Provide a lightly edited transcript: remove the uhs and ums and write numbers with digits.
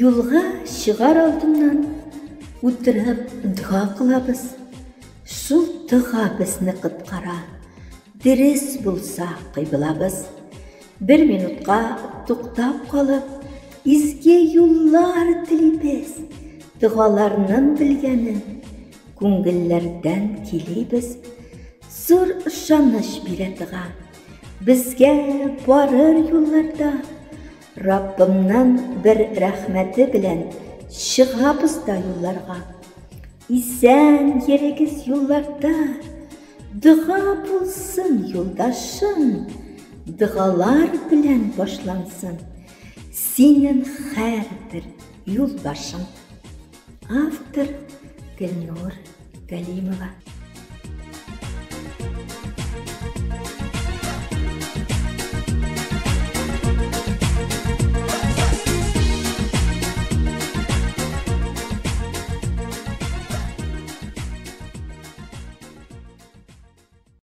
Юлға шығар алдымнан отырып дұға қылабыз. Шул дұға бізні құтқара, дұрыс болса қибылабыз. Бір минутқа тоқтап қалып, изге юллар тілейбіз. Дұғаларының білгенін көңіллерден келейбіз. Зор ышаныш беретіға, бізге барыр юлларда. Раббымнан бір рәхметі білән шығабыз да юлларға. Исән ерегіз юлларда, дұға болсын юлдашын, дұғалар білән башлансын, сенің һәрбір юлбашың. Автор Гүлнур Галимова.